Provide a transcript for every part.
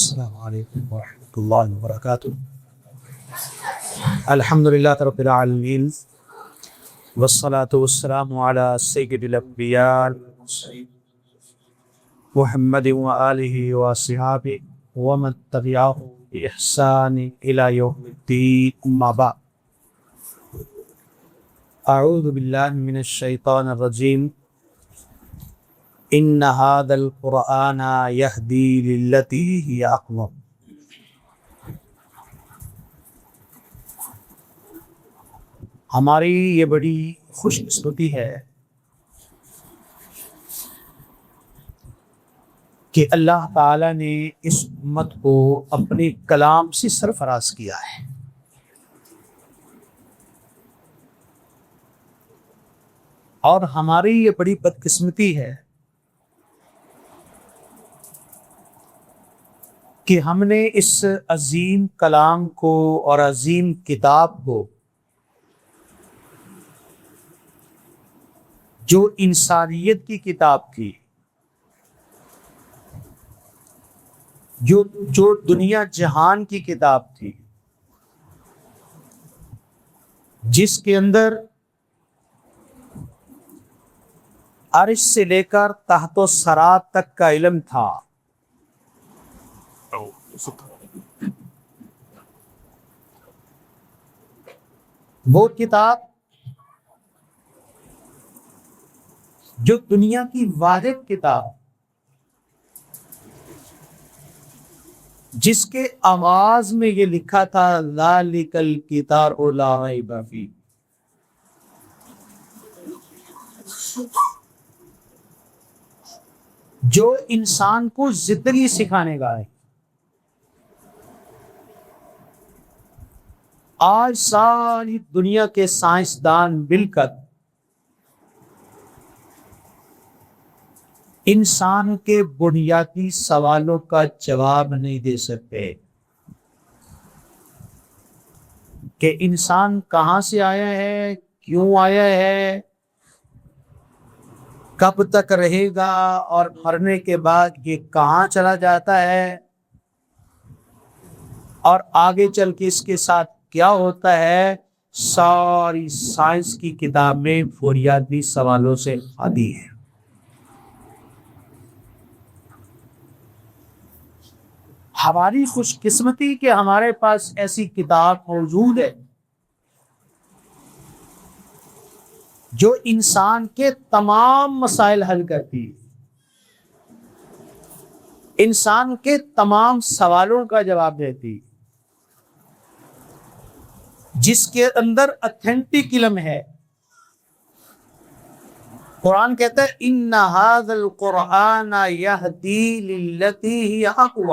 السلام علیکم ورحمۃ اللہ وبرکاتہ۔ الحمد للہ رب العالمین والصلاة والسلام علی سید الانبیاء محمد وآلہ وصحبہ ومن تبعہ بإحسان الی یوم الدین، اما بعد۔ اعوذ باللہ من الشیطان الرجیم۔ ان ھذا القرآن یہدی للتی ہی اقوم۔ ہماری یہ بڑی خوش قسمتی ہے کہ اللہ تعالی نے اس امت کو اپنے کلام سے سرفراز کیا ہے۔ اور ہماری یہ بڑی بدقسمتی ہے کہ ہم نے اس عظیم کلام کو اور عظیم کتاب کو، جو انسانیت کی کتاب تھی، جو دنیا جہان کی کتاب تھی، جس کے اندر عرش سے لے کر تحت و ثری تک کا علم تھا، وہ کتاب جو دنیا کی واحد کتاب، جس کے آغاز میں یہ لکھا تھا ذالک الکتاب لا ریب فیہ، جو انسان کو زندگی سکھانے کا ہے۔ آج ساری دنیا کے سائنسدان مل کر انسان کے بنیادی سوالوں کا جواب نہیں دے سکتے کہ انسان کہاں سے آیا ہے، کیوں آیا ہے، کب تک رہے گا، اور مرنے کے بعد یہ کہاں چلا جاتا ہے، اور آگے چل کے اس کے ساتھ کیا ہوتا ہے۔ ساری سائنس کی کتاب میں بنیادی سوالوں سے خالی ہے۔ ہماری خوش قسمتی کہ ہمارے پاس ایسی کتاب موجود ہے جو انسان کے تمام مسائل حل کرتی ہے، انسان کے تمام سوالوں کا جواب دیتی، جس کے اندر اتھینٹک علم ہے۔ قرآن کہتا ہے ان ھذا القرآن یہدی للتی ہی اقوم۔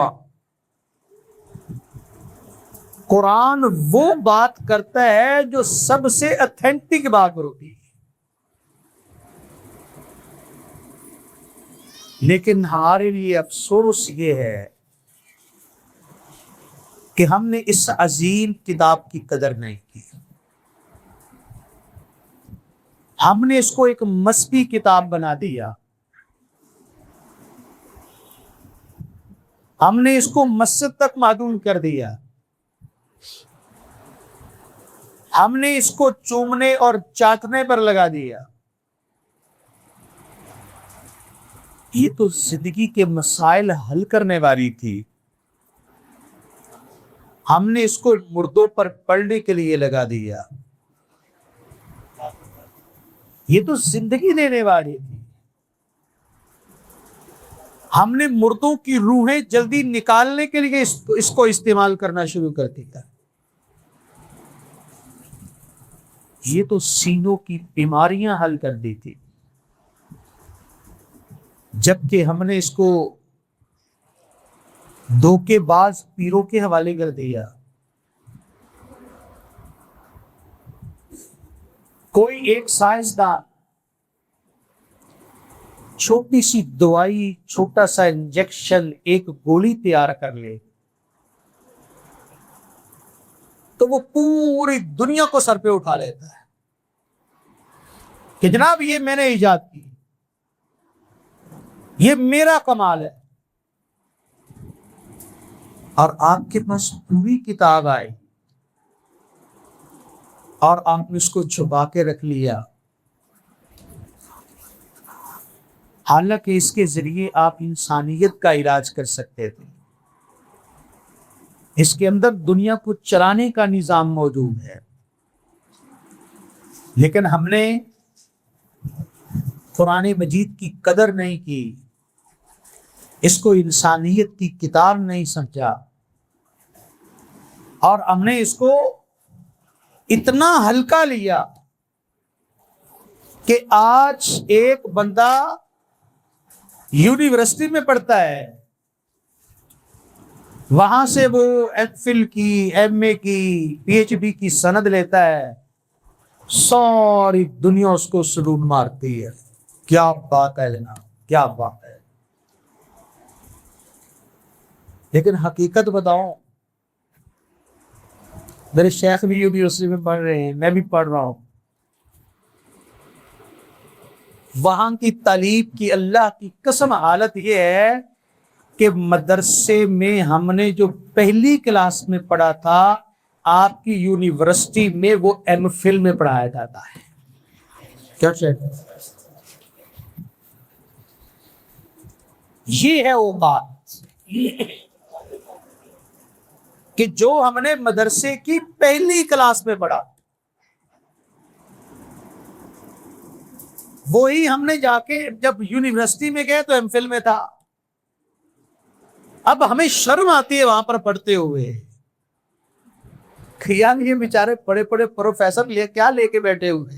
قرآن وہ بات کرتا ہے جو سب سے اتھینٹک بات ہوتی ہے، لیکن ہمارے لیے افسوس یہ ہے کہ ہم نے اس عظیم کتاب کی قدر نہیں کی۔ ہم نے اس کو ایک مذہبی کتاب بنا دیا، ہم نے اس کو مسجد تک محدود کر دیا، ہم نے اس کو چومنے اور چاٹنے پر لگا دیا۔ یہ تو زندگی کے مسائل حل کرنے والی تھی، ہم نے اس کو مردوں پر پڑھنے کے لیے لگا دیا۔ یہ تو زندگی دینے والی تھی، ہم نے مردوں کی روحیں جلدی نکالنے کے لیے اس کو استعمال کرنا شروع کر دیا۔ یہ تو سینوں کی بیماریاں حل کر دی تھی، جبکہ ہم نے اس کو دھوکے باز پیروں کے حوالے کر دیا۔ کوئی ایک سائنسدان چھوٹی سی دوائی، چھوٹا سا انجیکشن، ایک گولی تیار کر لے تو وہ پوری دنیا کو سر پہ اٹھا لیتا ہے کہ جناب یہ میں نے ایجاد کی، یہ میرا کمال ہے۔ اور آپ کے پاس پوری کتاب آئی اور آپ نے اس کو چھپا کے رکھ لیا، حالانکہ اس کے ذریعے آپ انسانیت کا علاج کر سکتے تھے۔ اس کے اندر دنیا کو چلانے کا نظام موجود ہے، لیکن ہم نے قرآن مجید کی قدر نہیں کی، اس کو انسانیت کی کتاب نہیں سمجھا، اور ہم نے اس کو اتنا ہلکا لیا کہ آج ایک بندہ یونیورسٹی میں پڑھتا ہے، وہاں سے وہ ایف فل کی، ایم اے کی، پی ایچ ڈی کی سند لیتا ہے، ساری دنیا اس کو سلوٹ مارتی ہے۔ کیا بات ہے جناب، کیا بات ہے! لیکن حقیقت بتاؤں، میرے شیخ بھی یونیورسٹی میں پڑھ رہے ہیں، میں بھی پڑھ رہا ہوں، وہاں کی تعلیم کی اللہ کی قسم حالت یہ ہے کہ مدرسے میں ہم نے جو پہلی کلاس میں پڑھا تھا، آپ کی یونیورسٹی میں وہ ایم فل میں پڑھایا جاتا ہے۔ کیا یہ ہے وہ بات کہ جو ہم نے مدرسے کی پہلی کلاس میں پڑھا، وہی ہم نے جا کے جب یونیورسٹی میں گئے تو ایم فل میں تھا۔ اب ہمیں شرم آتی ہے وہاں پر پڑھتے ہوئے، خیال یہ بیچارے بڑے بڑے پروفیسر کیا لے کے بیٹھے ہوئے،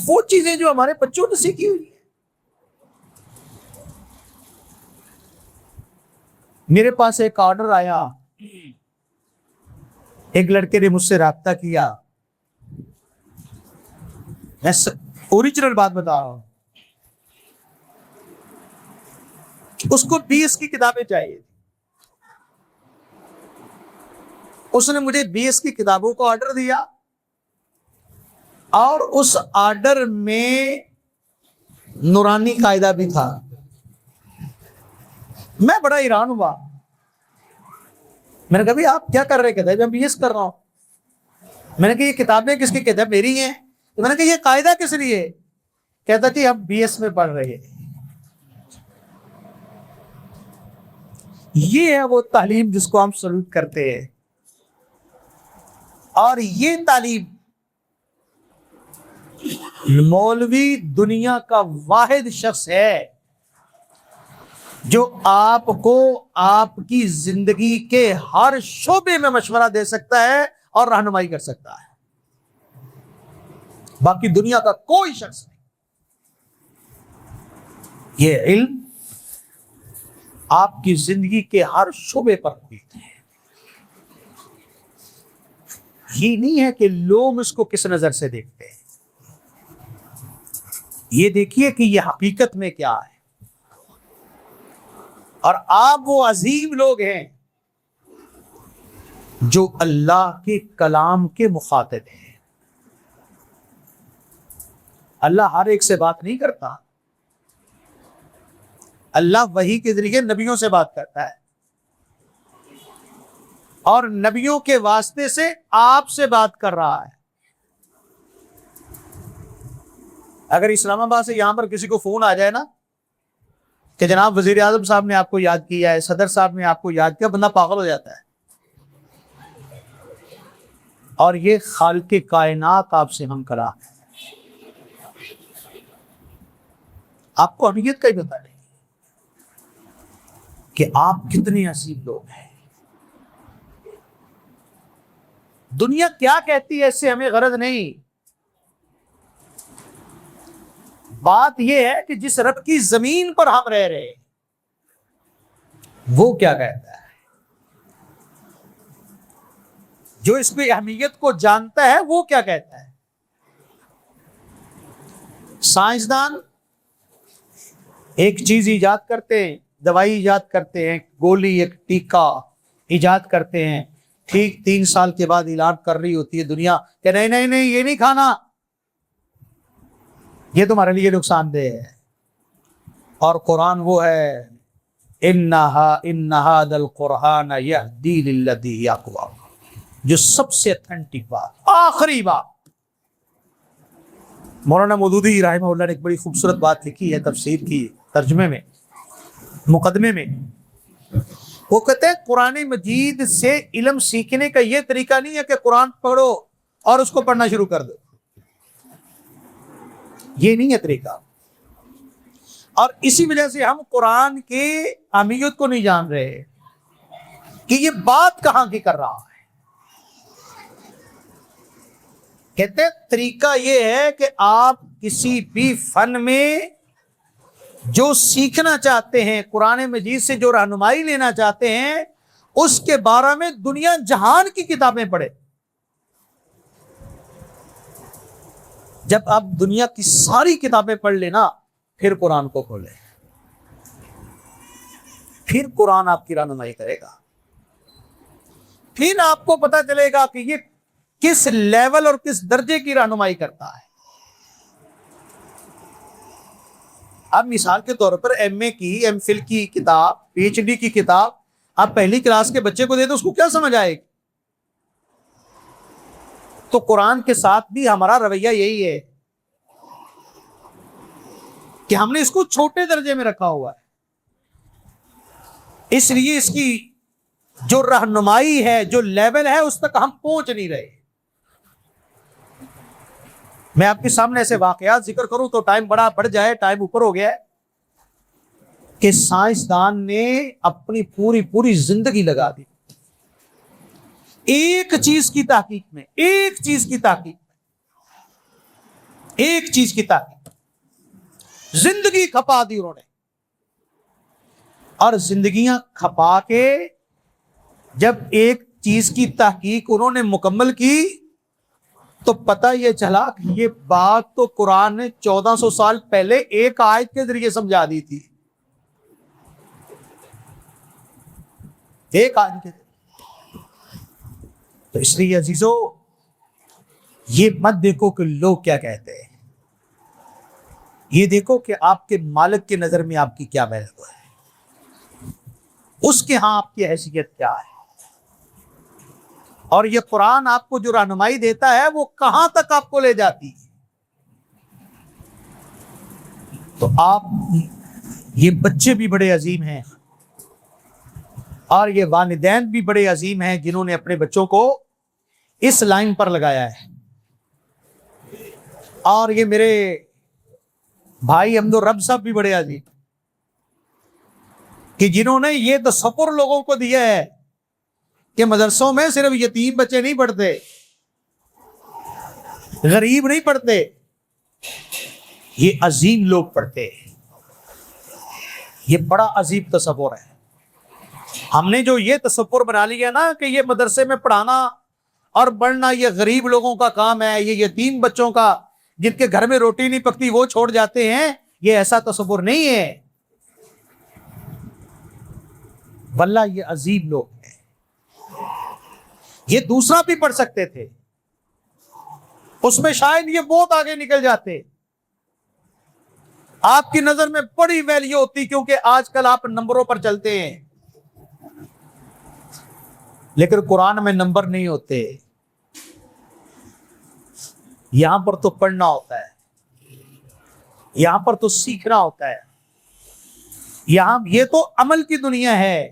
وہ چیزیں جو ہمارے بچوں نے سیکھی ہوئی۔ میرے پاس ایک آرڈر آیا، ایک لڑکے نے مجھ سے رابطہ کیا، میں اوریجنل بات بتا رہا ہوں، اس کو 20 کی کتابیں چاہیے، اس نے مجھے 20 کی کتابوں کو آرڈر دیا، اور اس آرڈر میں نورانی قاعدہ بھی تھا۔ میں بڑا حیران ہوا، میں نے کہا بھائی آپ کیا کر رہے؟ کہتا ہے میں BS کر رہا ہوں۔ میں نے کہا یہ کتابیں کس کی؟ کہتا ہے میری ہیں۔ تو میں نے کہا یہ قاعدہ کس لیے؟ کہتا تھی ہم BS میں پڑھ رہے ہیں۔ یہ ہے وہ تعلیم جس کو ہم سلوٹ کرتے ہیں، اور یہ تعلیم مولوی دنیا کا واحد شخص ہے جو آپ کو آپ کی زندگی کے ہر شعبے میں مشورہ دے سکتا ہے اور رہنمائی کر سکتا ہے، باقی دنیا کا کوئی شخص نہیں۔ یہ علم آپ کی زندگی کے ہر شعبے پر محیط ہے۔ یہ نہیں ہے کہ لوگ اس کو کس نظر سے دیکھتے ہیں، یہ دیکھیے کہ یہ حقیقت میں کیا ہے، اور آپ وہ عظیم لوگ ہیں جو اللہ کے کلام کے مخاطب ہیں۔ اللہ ہر ایک سے بات نہیں کرتا، اللہ وحی کے ذریعے نبیوں سے بات کرتا ہے، اور نبیوں کے واسطے سے آپ سے بات کر رہا ہے۔ اگر اسلام آباد سے یہاں پر کسی کو فون آ جائے نا کہ جناب وزیر اعظم صاحب نے آپ کو یاد کیا ہے، صدر صاحب نے آپ کو یاد کیا، بندہ پاگل ہو جاتا ہے۔ اور یہ خالق کائنات آپ سے ہم کرا ہے، آپ کو اہمیت کا ہی پتہ نہیں کہ آپ کتنے عظیم لوگ ہیں۔ دنیا کیا کہتی ہے اس سے ہمیں غرض نہیں، بات یہ ہے کہ جس رب کی زمین پر ہم رہ رہے وہ کیا کہتا ہے، جو اس کی اہمیت کو جانتا ہے وہ کیا کہتا ہے۔ سائنسدان ایک چیز ایجاد کرتے ہیں، دوائی ایجاد کرتے ہیں، گولی، ایک ٹیکا ایجاد کرتے ہیں، ٹھیک 3 سال کے بعد اعلان کر رہی ہوتی ہے دنیا کہ نہیں نہیں نہیں یہ نہیں کھانا، یہ تمہارے لیے نقصان دہ ہے۔ اور قرآن وہ ہے ان ھذا القرآن یہدی للتی ہی اقوم، جو سب سے اتھینٹک بات، آخری بات۔ مولانا مودودی رحمہ اللہ نے ایک بڑی خوبصورت بات لکھی ہے تفسیر کی ترجمے میں، مقدمے میں۔ وہ کہتے ہیں قرآن مجید سے علم سیکھنے کا یہ طریقہ نہیں ہے کہ قرآن پڑھو اور اس کو پڑھنا شروع کر دو، یہ نہیں ہے طریقہ۔ اور اسی وجہ سے ہم قرآن کی اہمیت کو نہیں جان رہے کہ یہ بات کہاں کی کر رہا ہے۔ کہتے ہیں طریقہ یہ ہے کہ آپ کسی بھی فن میں جو سیکھنا چاہتے ہیں، قرآن مجید سے جو رہنمائی لینا چاہتے ہیں، اس کے بارے میں دنیا جہان کی کتابیں پڑھیں۔ جب آپ دنیا کی ساری کتابیں پڑھ لینا، پھر قرآن کو کھولیں، پھر قرآن آپ کی رہنمائی کرے گا، پھر آپ کو پتا چلے گا کہ یہ کس لیول اور کس درجے کی رہنمائی کرتا ہے۔ اب مثال کے طور پر ایم اے کی، ایم فل کی کتاب، پی ایچ ڈی کی کتاب آپ پہلی کلاس کے بچے کو دے دو، اس کو کیا سمجھ آئے گی؟ تو قرآن کے ساتھ بھی ہمارا رویہ یہی ہے کہ ہم نے اس کو چھوٹے درجے میں رکھا ہوا ہے، اس لیے اس کی جو رہنمائی ہے، جو لیول ہے، اس تک ہم پہنچ نہیں رہے۔ میں آپ کے سامنے ایسے واقعات ذکر کروں تو ٹائم بڑا بڑھ جائے، ٹائم اوپر ہو گیا ہے، کہ سائنسدان نے اپنی پوری زندگی لگا دی ایک چیز کی تحقیق میں، ایک چیز کی تحقیق، زندگی کھپا دی انہوں نے۔ اور زندگیاں کھپا کے جب ایک چیز کی تحقیق انہوں نے مکمل کی تو پتہ یہ چلا کہ یہ بات تو قرآن نے 1400 سال پہلے ایک آیت کے ذریعے سمجھا دی تھی، ایک آیت کے ذریعے۔ تو اس لیے عزیزو، یہ مت دیکھو کہ لوگ کیا کہتے ہیں، یہ دیکھو کہ آپ کے مالک کی نظر میں آپ کی کیا ویلیو ہے، اس کے ہاں آپ کی حیثیت کیا ہے، اور یہ قرآن آپ کو جو رہنمائی دیتا ہے وہ کہاں تک آپ کو لے جاتی ہے۔ تو آپ، یہ بچے بھی بڑے عظیم ہیں اور یہ والدین بھی بڑے عظیم ہیں جنہوں نے اپنے بچوں کو اس لائن پر لگایا ہے۔ اور یہ میرے بھائی حمد الرب صاحب بھی بڑے عظیم کہ جنہوں نے یہ تصور لوگوں کو دیا ہے کہ مدرسوں میں صرف یتیم بچے نہیں پڑھتے، غریب نہیں پڑھتے، یہ عظیم لوگ پڑھتے ہیں۔ یہ بڑا عظیم تصور ہے۔ ہم نے جو یہ تصور بنا لیا نا کہ یہ مدرسے میں پڑھانا اور پڑھنا یہ غریب لوگوں کا کام ہے، یہ یتیم بچوں کا، جن کے گھر میں روٹی نہیں پکتی وہ چھوڑ جاتے ہیں، یہ ایسا تصور نہیں ہے۔ واللہ یہ عظیم لوگ ہیں، یہ دوسرا بھی پڑھ سکتے تھے، اس میں شاید یہ بہت آگے نکل جاتے، آپ کی نظر میں بڑی ویلیو ہوتی، کیونکہ آج کل آپ نمبروں پر چلتے ہیں، لیکن قرآن میں نمبر نہیں ہوتے، یہاں پر تو پڑھنا ہوتا ہے، یہاں پر تو سیکھنا ہوتا ہے، یہاں یہ تو عمل کی دنیا ہے،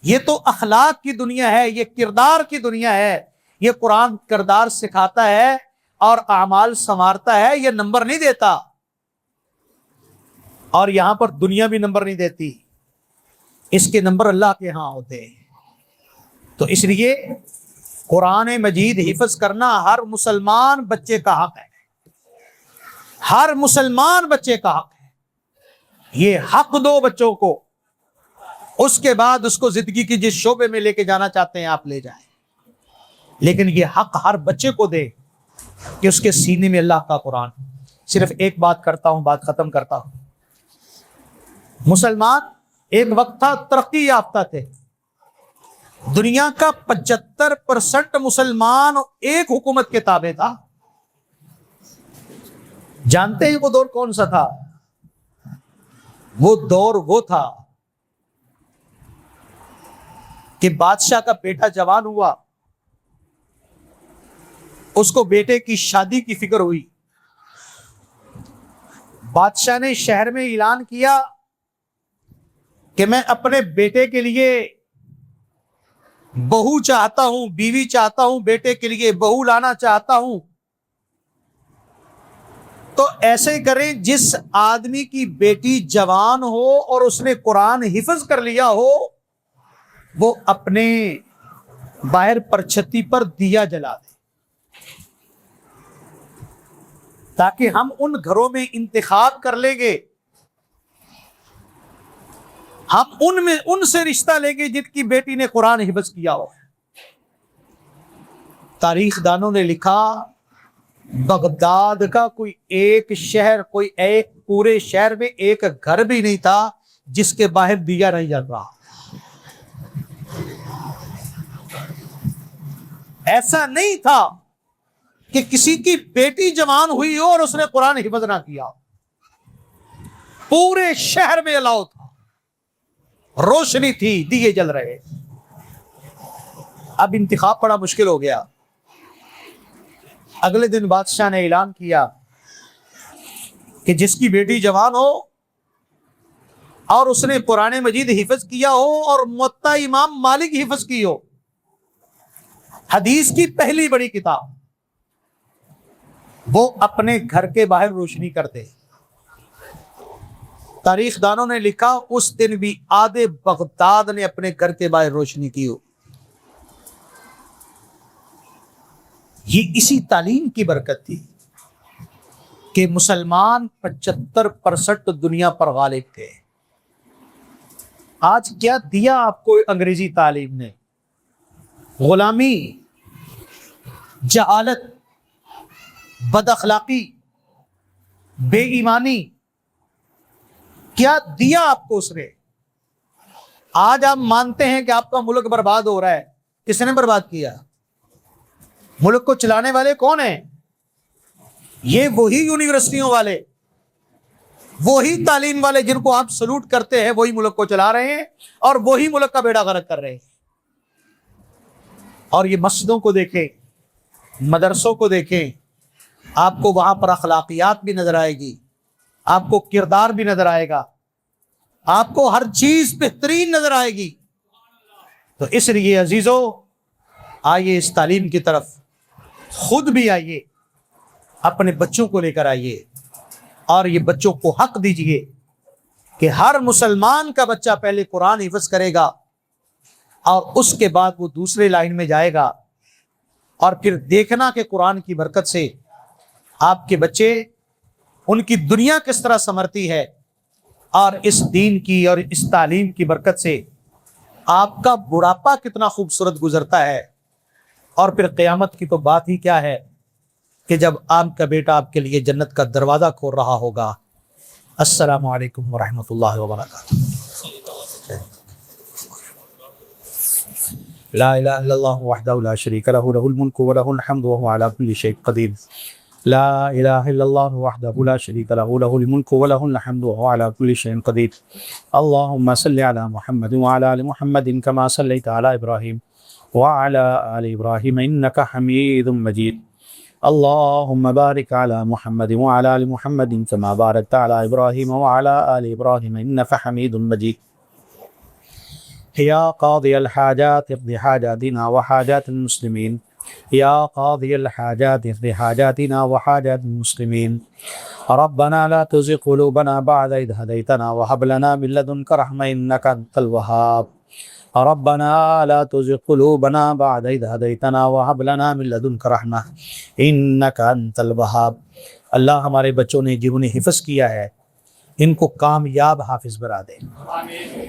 یہ تو اخلاق کی دنیا ہے، یہ کردار کی دنیا ہے۔ یہ قرآن کردار سکھاتا ہے اور اعمال سنوارتا ہے، یہ نمبر نہیں دیتا، اور یہاں پر دنیا بھی نمبر نہیں دیتی، اس کے نمبر اللہ کے ہاں ہوتے ہیں۔ تو اس لیے قرآن مجید حفظ کرنا ہر مسلمان بچے کا حق ہے، ہر مسلمان بچے کا حق ہے۔ یہ حق دو بچوں کو، اس کے بعد اس کو زندگی کی جس شعبے میں لے کے جانا چاہتے ہیں آپ لے جائیں، لیکن یہ حق ہر بچے کو دے کہ اس کے سینے میں اللہ کا قرآن۔ صرف ایک بات کرتا ہوں، بات ختم کرتا ہوں۔ مسلمان ایک وقت تھا ترقی یافتہ تھے، دنیا کا 75% مسلمان ایک حکومت کے تابع تھا۔ جانتے ہیں وہ دور کون سا تھا؟ وہ دور وہ تھا کہ بادشاہ کا بیٹا جوان ہوا، اس کو بیٹے کی شادی کی فکر ہوئی، بادشاہ نے شہر میں اعلان کیا کہ میں اپنے بیٹے کے لیے بہو چاہتا ہوں، بیوی چاہتا ہوں، بیٹے کے لیے بہو لانا چاہتا ہوں۔ تو ایسے کریں جس آدمی کی بیٹی جوان ہو اور اس نے قرآن حفظ کر لیا ہو، وہ اپنے باہر پرچھتی پر دیا جلا دے، تاکہ ہم ان گھروں میں انتخاب کر لیں گے، ہم ان سے رشتہ لیں گے جن کی بیٹی نے قرآن حفظ کیا ہو۔ تاریخ دانوں نے لکھا بغداد کا کوئی ایک شہر، کوئی ایک پورے شہر میں ایک گھر بھی نہیں تھا جس کے باہر دیا نہیں جل رہا۔ ایسا نہیں تھا کہ کسی کی بیٹی جوان ہوئی ہو اور اس نے قرآن حفظ نہ کیا، پورے شہر میں الاؤ تھا، روشنی تھی، دیے جل رہے۔ اب انتخاب بڑا مشکل ہو گیا۔ اگلے دن بادشاہ نے اعلان کیا کہ جس کی بیٹی جوان ہو اور اس نے قرآن مجید حفظ کیا ہو اور موطا امام مالک حفظ کی ہو، حدیث کی پہلی بڑی کتاب، وہ اپنے گھر کے باہر روشنی کرتے۔ تاریخ دانوں نے لکھا اس دن بھی آدھے بغداد نے اپنے گھر کے باہر روشنی کی ہو۔ یہ اسی تعلیم کی برکت تھی کہ مسلمان 75% دنیا پر غالب تھے۔ آج کیا دیا آپ کو انگریزی تعلیم نے؟ غلامی، جہالت، بد اخلاقی، بے ایمانی، کیا دیا آپ کو اس نے؟ آج آپ مانتے ہیں کہ آپ کا ملک برباد ہو رہا ہے، کس نے برباد کیا؟ ملک کو چلانے والے کون ہیں؟ یہ وہی یونیورسٹیوں والے، وہی تعلیم والے جن کو آپ سلوٹ کرتے ہیں، وہی ملک کو چلا رہے ہیں اور وہی ملک کا بیڑا غرق کر رہے ہیں۔ اور یہ مسجدوں کو دیکھیں، مدرسوں کو دیکھیں، آپ کو وہاں پر اخلاقیات بھی نظر آئے گی، آپ کو کردار بھی نظر آئے گا، آپ کو ہر چیز بہترین نظر آئے گی۔ تو اس لیے عزیزو، آئیے اس تعلیم کی طرف خود بھی آئیے، اپنے بچوں کو لے کر آئیے اور یہ بچوں کو حق دیجئے کہ ہر مسلمان کا بچہ پہلے قرآن حفظ کرے گا اور اس کے بعد وہ دوسرے لائن میں جائے گا، اور پھر دیکھنا کہ قرآن کی برکت سے آپ کے بچے، ان کی دنیا کس طرح سنورتی ہے، اور اس دین کی اور اس تعلیم کی برکت سے آپ کا بڑھاپا کتنا خوبصورت گزرتا ہے۔ اور پھر قیامت کی تو بات ہی کیا ہے کہ جب آپ کا بیٹا آپ کے لیے جنت کا دروازہ کھول رہا ہوگا۔ السلام علیکم ورحمۃ اللہ وبرکاتہ۔ لا الہ الا اللہ وحدہ لا شریک لہ لہ الملک ولہ الحمد وہو علی کل شیء قدیر۔ لا الہ الا اللہ وحدہ لا شریک لہ لہ الملک ولہ الحمد وہو علی کل شیء قدیر۔ اللہم صل علی محمد وعلی آل محمد کما صلیت علی ابراہیم وعلی آل ابراہیم انک حمید مجید۔ اللہم بارک علی محمد وعلی آل محمد کما بارکت علی ابراہیم وعلی آل ابراہیم انک حمید مجید۔ یا قاضی الحاجات اقض حاجاتنا وحاجات المسلمین، یا قاضی الحاجات اقض حاجاتنا وحاجات المسلمین۔ ربنا لا تزغ قلوبنا بعد إذ هديتنا وهب لنا من لدنك رحمة إنك أنت الوهاب۔ ربنا لا تزغ قلوبنا بعد إذ هديتنا وهب لنا من لدنك رحمة إنك أنت الوهاب۔ اللہ ہمارے بچوں نے جنہوں نے حفظ کیا ہے ان کو کامیاب حافظ بنا دے،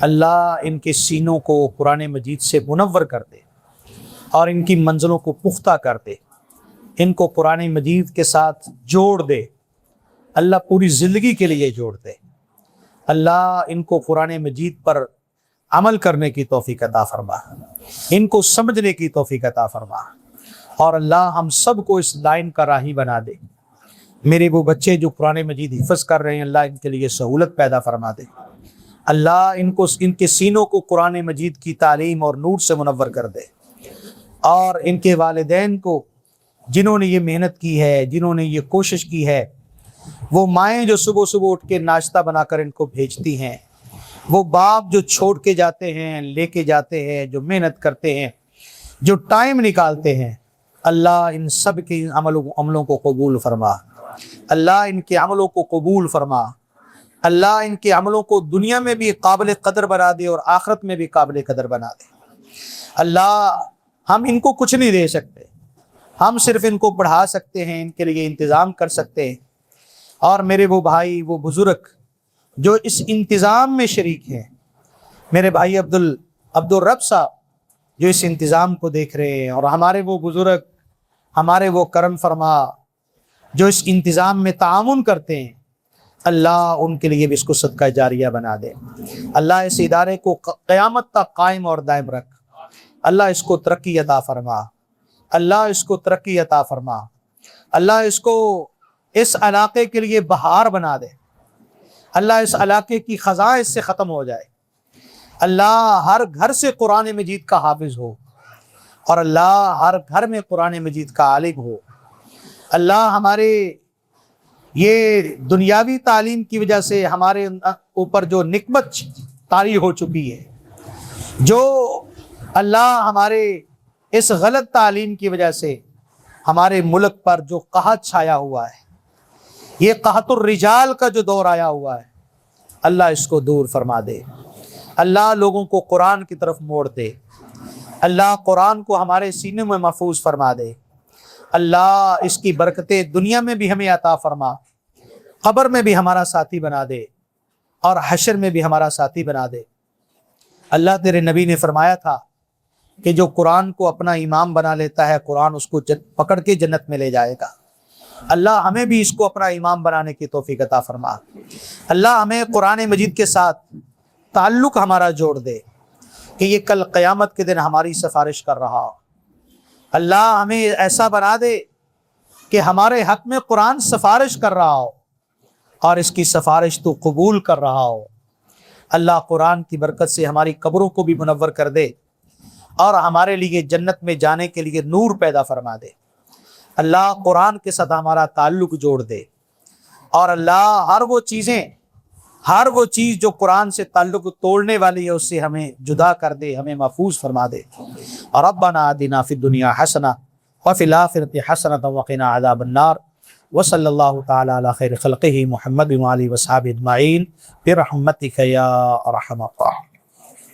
اللہ ان کے سینوں کو قرآن مجید سے منور کر دے اور ان کی منزلوں کو پختہ کر دے، ان کو قرآن مجید کے ساتھ جوڑ دے، اللہ پوری زندگی کے لیے جوڑ دے۔ اللہ ان کو قرآن مجید پر عمل کرنے کی توفیق عطا فرما، ان کو سمجھنے کی توفیق عطا فرما، اور اللہ ہم سب کو اس لائن کا راہی بنا دے۔ میرے وہ بچے جو قرآن مجید حفظ کر رہے ہیں، اللہ ان کے لیے سہولت پیدا فرما دے، اللہ ان کے سینوں کو قرآن مجید کی تعلیم اور نور سے منور کر دے، اور ان کے والدین کو جنہوں نے یہ محنت کی ہے، جنہوں نے یہ کوشش کی ہے، وہ مائیں جو صبح صبح اٹھ کے ناشتہ بنا کر ان کو بھیجتی ہیں، وہ باپ جو چھوڑ کے جاتے ہیں، لے کے جاتے ہیں، جو محنت کرتے ہیں، جو ٹائم نکالتے ہیں، اللہ ان سب کے عملوں کو قبول فرما، اللہ ان کے عملوں کو قبول فرما، اللہ ان کے عملوں کو دنیا میں بھی قابل قدر بنا دے اور آخرت میں بھی قابل قدر بنا دے۔ اللہ ہم ان کو کچھ نہیں دے سکتے، ہم صرف ان کو پڑھا سکتے ہیں، ان کے لیے انتظام کر سکتے ہیں، اور میرے وہ بھائی، وہ بزرگ جو اس انتظام میں شریک ہیں، میرے بھائی عبد الرب صاحب جو اس انتظام کو دیکھ رہے ہیں، اور ہمارے وہ بزرگ، ہمارے وہ کرم فرما جو اس انتظام میں تعاون کرتے ہیں، اللہ ان کے لیے بھی اس کو صدقہ جاریہ بنا دے۔ اللہ اس ادارے کو قیامت تک قائم اور دائم رکھ، اللہ اس کو ترقی عطا فرما، اللہ اس کو ترقی عطا فرما، اللہ اس کو اس علاقے کے لیے بہار بنا دے، اللہ اس علاقے کی خزاں اس سے ختم ہو جائے، اللہ ہر گھر سے قرآن مجید کا حافظ ہو، اور اللہ ہر گھر میں قرآن مجید کا عالم ہو۔ اللہ ہمارے یہ دنیاوی تعلیم کی وجہ سے ہمارے اوپر جو نکبت طاری ہو چکی ہے، جو اللہ ہمارے اس غلط تعلیم کی وجہ سے ہمارے ملک پر جو قحط چھایا ہوا ہے، یہ قحط الرجال کا جو دور آیا ہوا ہے، اللہ اس کو دور فرما دے، اللہ لوگوں کو قرآن کی طرف موڑ دے، اللہ قرآن کو ہمارے سینے میں محفوظ فرما دے، اللہ اس کی برکتیں دنیا میں بھی ہمیں عطا فرما، قبر میں بھی ہمارا ساتھی بنا دے، اور حشر میں بھی ہمارا ساتھی بنا دے۔ اللہ تیرے نبی نے فرمایا تھا کہ جو قرآن کو اپنا امام بنا لیتا ہے، قرآن اس کو پکڑ کے جنت میں لے جائے گا۔ اللہ ہمیں بھی اس کو اپنا امام بنانے کی توفیق عطا فرما، اللہ ہمیں قرآن مجید کے ساتھ تعلق ہمارا جوڑ دے کہ یہ کل قیامت کے دن ہماری سفارش کر رہا ہو۔ اللہ ہمیں ایسا بنا دے کہ ہمارے حق میں قرآن سفارش کر رہا ہو، اور اس کی سفارش تو قبول کر رہا ہو۔ اللہ قرآن کی برکت سے ہماری قبروں کو بھی منور کر دے، اور ہمارے لیے جنت میں جانے کے لیے نور پیدا فرما دے۔ اللہ قرآن کے ساتھ ہمارا تعلق جوڑ دے، اور اللہ ہر وہ چیز جو قرآن سے تعلق توڑنے والی ہے اس سے ہمیں جدا کر دے، ہمیں محفوظ فرما دے۔ ربنا آتنا فی الدنیا حسنہ وفی الآخرۃ حسنۃ وقنا عذاب النار، وصلی اللہ تعالی علی خیر خلقہ محمد وآلہ وصحبہ اجمعین برحمتک یا ارحم الراحمین۔